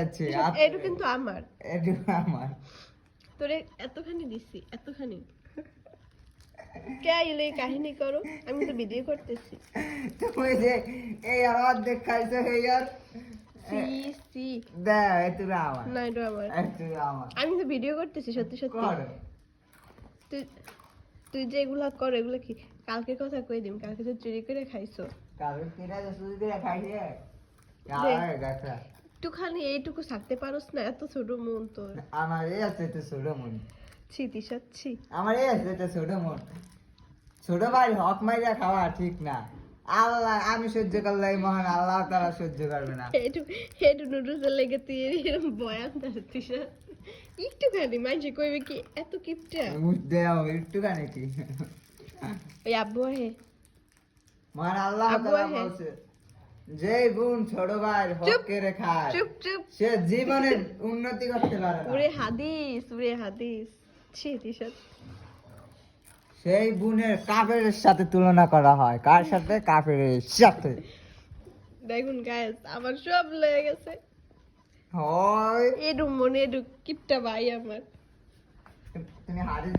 আচ্ছা এটা কিন্তু আমার, এটা আমার। তোরে এতখানি দিছি, এতখানি কে আইলে কাহিনী করো, আমি তো ভিডিও করতেছি। তুমি যে এই আমার দেখাইছো হেয়ার সি সি দে এটা আমার, না, এটা আমার, এটা আমার। আমি তো ভিডিও করতেছি সত্যি সত্যি। কর তুই তুই যে এগুলা কর, এগুলা কি কালকে কথা কই দিম, কালকে তো চুরি করে খাইছো। কাল কিরা যে সুজি করে খাইছে দে। আর গাছা একটুখানি এইটুকু থাকতে পারোস না, এত ছোট মন তোর। আমার এই আছে তো ছোট মন, ছি তিশা ছি। আমার এই আছে তো ছোট মন। ছোট ভাই হক মাইরা খাওয়া ঠিক না। আল্লাহ আমি সহ্য করলে মহান আল্লাহ তারা সহ্য করবে না। হেডু হেডু নুডলসের লেগে তুই এরকম বয়ান দিস। একটুখানি মাঝে কইবে কি এত কিপটা। বুঝতে হবে একটুখানি কি ওই আব্বু হে মহান আল্লাহ আব্বু তাআলা আহে। বলছে যে বোন ছোট ভাই হক চুপ, করে খায় চুপ চুপ। সে জীবনে উন্নতি করতে পারে না। উরে হাদিস, উরে হাদিস। ছি তিশা। সেই বোনের কাফেরের সাথে তুলনা করা হয়, কার সাথে? কাফেরের সাথে। দেখুন গাইস, আমার সব লেগে গেছে। হয় এডু মনে এডু কিপটা ভাই আমার। তুমি হাদিস